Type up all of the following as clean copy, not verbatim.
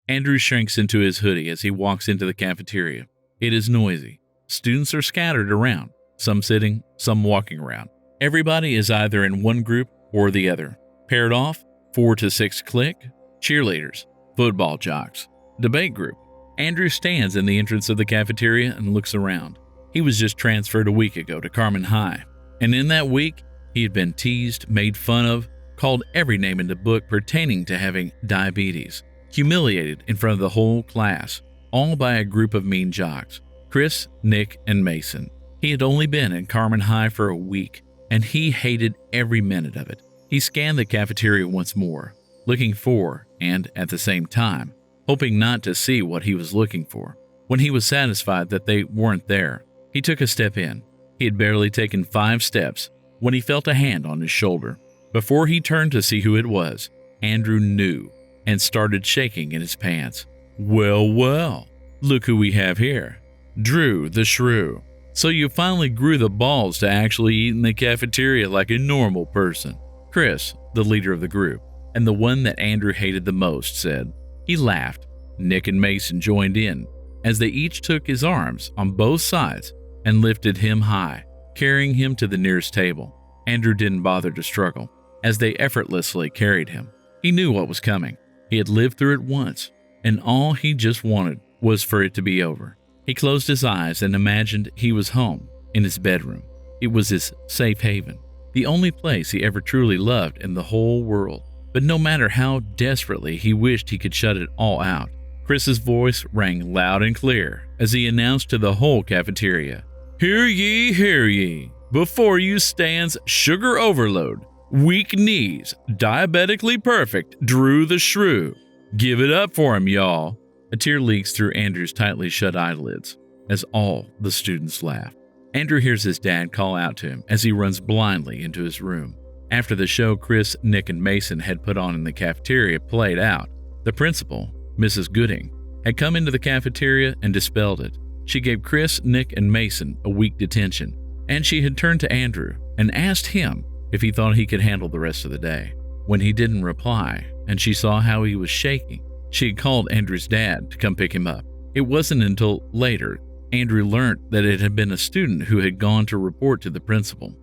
Andrew shrinks into his hoodie as he walks into the cafeteria. It is noisy. Students are scattered around, some sitting, some walking around. Everybody is either in one group or the other. Paired off, 4 to 6 click, cheerleaders, football jocks, debate group. Andrew stands in the entrance of the cafeteria and looks around. He was just transferred a week ago to Carmen High, and in that week, he had been teased, made fun of, called every name in the book pertaining to having diabetes, humiliated in front of the whole class, all by a group of mean jocks, Chris, Nick, and Mason. He had only been in Carmen High for a week, and he hated every minute of it. He scanned the cafeteria once more, looking for, and at the same time, hoping not to see what he was looking for. When he was satisfied that they weren't there, he took a step in. He had barely taken 5 steps when he felt a hand on his shoulder. Before he turned to see who it was, Andrew knew and started shaking in his pants. Well, well, look who we have here. Drew the Shrew. So you finally grew the balls to actually eat in the cafeteria like a normal person. Chris, the leader of the group, and the one that Andrew hated the most, said. He laughed. Nick and Mason joined in as they each took his arms on both sides and lifted him high, carrying him to the nearest table. Andrew didn't bother to struggle as they effortlessly carried him. He knew what was coming. He had lived through it once, and all he just wanted was for it to be over. He closed his eyes and imagined he was home, in his bedroom. It was his safe haven, the only place he ever truly loved in the whole world. But no matter how desperately he wished he could shut it all out, Chris's voice rang loud and clear as he announced to the whole cafeteria, Hear ye, before you stands sugar overload, weak knees, diabetically perfect, Drew the Shrew. Give it up for him, y'all. A tear leaks through Andrew's tightly shut eyelids as all the students laugh. Andrew hears his dad call out to him as he runs blindly into his room. After the show Chris, Nick, and Mason had put on in the cafeteria played out, the principal, Mrs. Gooding, had come into the cafeteria and dispelled it. She gave Chris, Nick, and Mason a week detention, and she had turned to Andrew and asked him if he thought he could handle the rest of the day. When he didn't reply, and she saw how he was shaking, she had called Andrew's dad to come pick him up. It wasn't until later Andrew learned that it had been a student who had gone to report to the principal.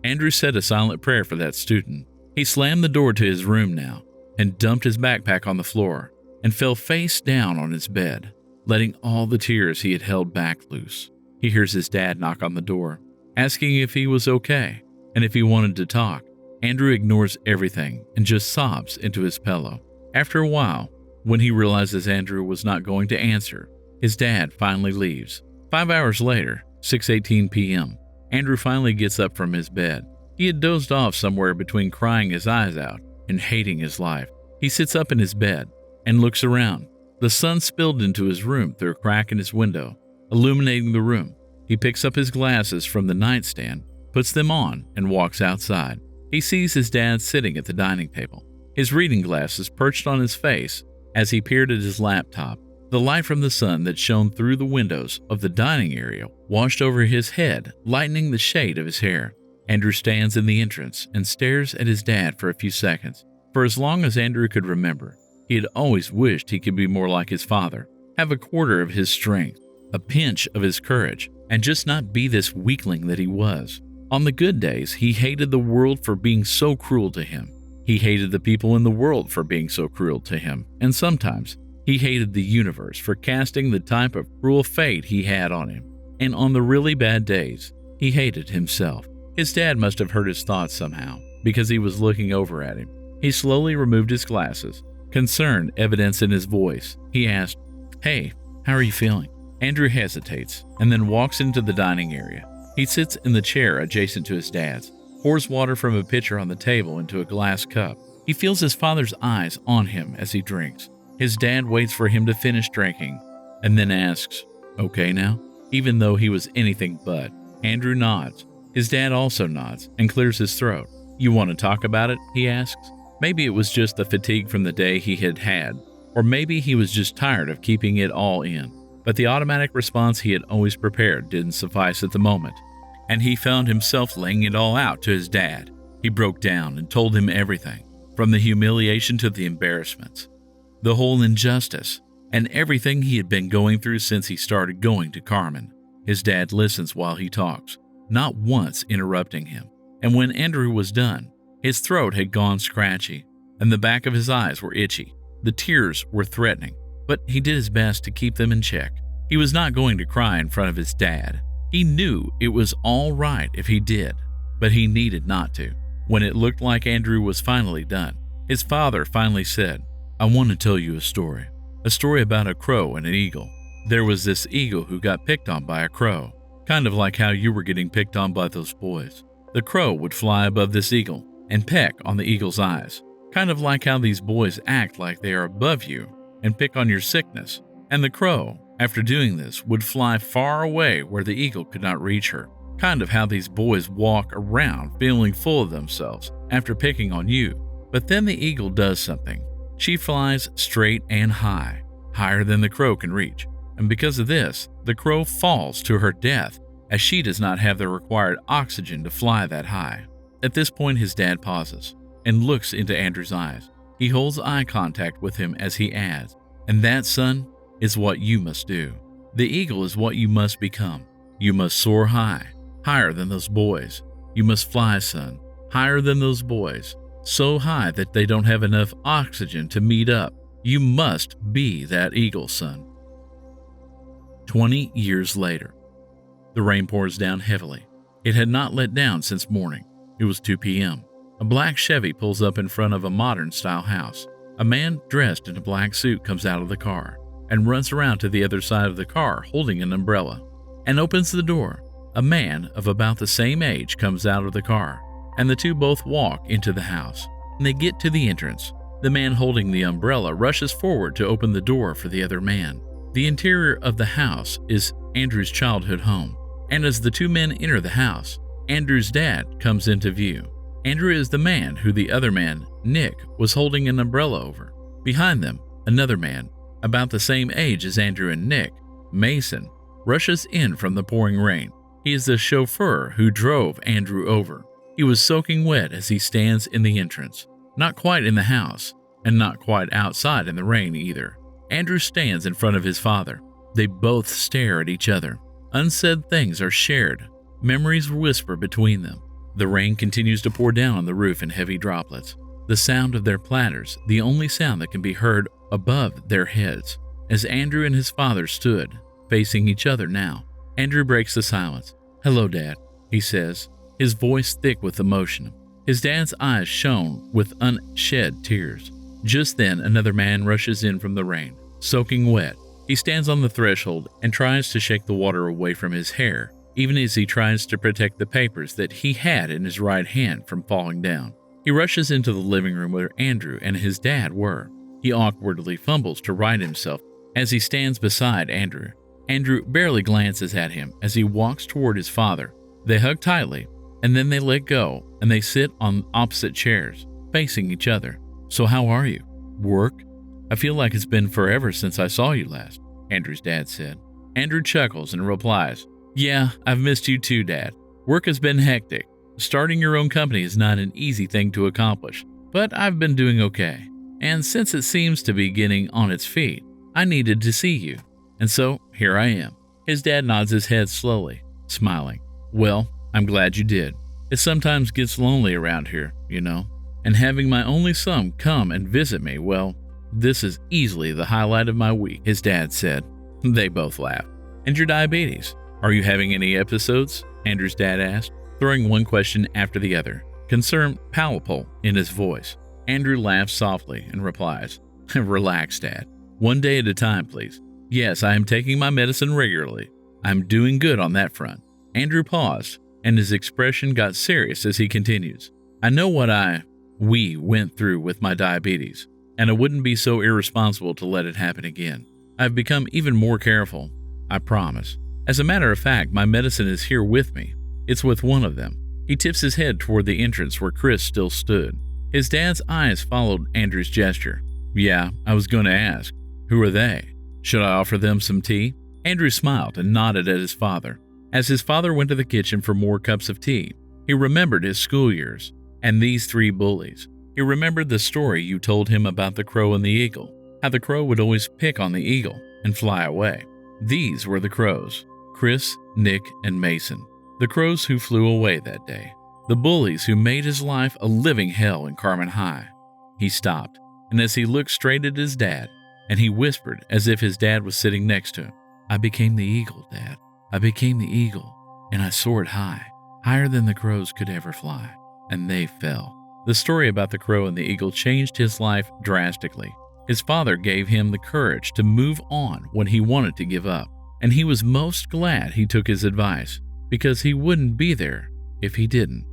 Andrew said a silent prayer for that student. He slammed the door to his room now and dumped his backpack on the floor and fell face down on his bed, letting all the tears he had held back loose. He hears his dad knock on the door, asking if he was okay and if he wanted to talk. Andrew ignores everything and just sobs into his pillow. After a while, when he realizes Andrew was not going to answer, his dad finally leaves. 5 hours later, 6:18 p.m., Andrew finally gets up from his bed. He had dozed off somewhere between crying his eyes out and hating his life. He sits up in his bed and looks around. The sun spilled into his room through a crack in his window, illuminating the room. He picks up his glasses from the nightstand, puts them on, and walks outside. He sees his dad sitting at the dining table, his reading glasses perched on his face as he peered at his laptop. The light from the sun that shone through the windows of the dining area washed over his head, lightening the shade of his hair. Andrew stands in the entrance and stares at his dad for a few seconds. For as long as Andrew could remember, he had always wished he could be more like his father, have a quarter of his strength, a pinch of his courage, and just not be this weakling that he was. On the good days, he hated the world for being so cruel to him. He hated the people in the world for being so cruel to him, and sometimes he hated the universe for casting the type of cruel fate he had on him. And on the really bad days, he hated himself. His dad must have heard his thoughts somehow, because he was looking over at him. He slowly removed his glasses, concern evidence in his voice. He asked, "Hey, how are you feeling?" Andrew hesitates and then walks into the dining area. He sits in the chair adjacent to his dad's, pours water from a pitcher on the table into a glass cup. He feels his father's eyes on him as he drinks. His dad waits for him to finish drinking and then asks, "Okay now?" Even though he was anything but. Andrew nods. His dad also nods and clears his throat. "You want to talk about it?" he asks. Maybe it was just the fatigue from the day he had had, or maybe he was just tired of keeping it all in. But the automatic response he had always prepared didn't suffice at the moment, and he found himself laying it all out to his dad. He broke down and told him everything, from the humiliation to the embarrassments. the whole injustice, and everything he had been going through since he started going to Carmen. His dad listens while he talks, not once interrupting him. And when Andrew was done, his throat had gone scratchy, and the back of his eyes were itchy. The tears were threatening, but he did his best to keep them in check. He was not going to cry in front of his dad. He knew it was all right if he did, but he needed not to. When it looked like Andrew was finally done, his father finally said, "I want to tell you a story about a crow and an eagle. There was this eagle who got picked on by a crow, kind of like how you were getting picked on by those boys. The crow would fly above this eagle and peck on the eagle's eyes, kind of like how these boys act like they are above you and pick on your sickness. And the crow, after doing this, would fly far away where the eagle could not reach her, kind of how these boys walk around feeling full of themselves after picking on you. But then the eagle does something. She flies straight and high, higher than the crow can reach. And because of this, the crow falls to her death, as she does not have the required oxygen to fly that high." At this point, his dad pauses and looks into Andrew's eyes. He holds eye contact with him as he adds, "And that, son, is what you must do. The eagle is what you must become. You must soar high, higher than those boys. You must fly, son, higher than those boys, so high that they don't have enough oxygen to meet up. You must be that eagle, son." 20 years later. The rain pours down heavily. It had not let down since morning. It was 2 p.m. A black Chevy pulls up in front of a modern-style house. A man dressed in a black suit comes out of the car and runs around to the other side of the car holding an umbrella and opens the door. A man of about the same age comes out of the car, and the two both walk into the house. When they get to the entrance, the man holding the umbrella rushes forward to open the door for the other man. The interior of the house is Andrew's childhood home, and as the two men enter the house, Andrew's dad comes into view. Andrew is the man who the other man, Nick, was holding an umbrella over. Behind them, another man, about the same age as Andrew and Nick, Mason, rushes in from the pouring rain. He is the chauffeur who drove Andrew over. He was soaking wet as he stands in the entrance, not quite in the house, and not quite outside in the rain either. Andrew stands in front of his father. They both stare at each other. Unsaid things are shared. Memories whisper between them. The rain continues to pour down on the roof in heavy droplets. The sound of their platters, the only sound that can be heard above their heads. As Andrew and his father stood, facing each other now, Andrew breaks the silence. "Hello, Dad," he says, his voice thick with emotion. His dad's eyes shone with unshed tears. Just then, another man rushes in from the rain, soaking wet. He stands on the threshold and tries to shake the water away from his hair, even as he tries to protect the papers that he had in his right hand from falling down. He rushes into the living room where Andrew and his dad were. He awkwardly fumbles to right himself as he stands beside Andrew. Andrew barely glances at him as he walks toward his father. They hug tightly, and then they let go, and they sit on opposite chairs, facing each other. "So how are you? Work? I feel like it's been forever since I saw you last," Andrew's dad said. Andrew chuckles and replies, "Yeah, I've missed you too, Dad. Work has been hectic. Starting your own company is not an easy thing to accomplish, but I've been doing okay. And since it seems to be getting on its feet, I needed to see you. And so, here I am." His dad nods his head slowly, smiling. "Well, I'm glad you did. It sometimes gets lonely around here, you know. And having my only son come and visit me, well, this is easily the highlight of my week," his dad said. They both laughed. "And your diabetes? Are you having any episodes?" Andrew's dad asked, throwing one question after the other, concern palpable in his voice. Andrew laughs softly and replies, "Relax, Dad. One day at a time, please. Yes, I am taking my medicine regularly. I'm doing good on that front." Andrew paused, and his expression got serious as he continues. "I know what we went through with my diabetes, and I wouldn't be so irresponsible to let it happen again. I've become even more careful, I promise. As a matter of fact, my medicine is here with me. It's with one of them." He tips his head toward the entrance where Chris still stood. His dad's eyes followed Andrew's gesture. "Yeah, I was going to ask. Who are they? Should I offer them some tea?" Andrew smiled and nodded at his father. As his father went to the kitchen for more cups of tea, he remembered his school years and these three bullies. He remembered the story you told him about the crow and the eagle, how the crow would always pick on the eagle and fly away. These were the crows: Chris, Nick, and Mason. The crows who flew away that day. The bullies who made his life a living hell in Carmen High. He stopped, and as he looked straight at his dad, and he whispered as if his dad was sitting next to him, "I became the eagle, Dad. I became the eagle, and I soared high, higher than the crows could ever fly, and they fell." The story about the crow and the eagle changed his life drastically. His father gave him the courage to move on when he wanted to give up, and he was most glad he took his advice, because he wouldn't be there if he didn't.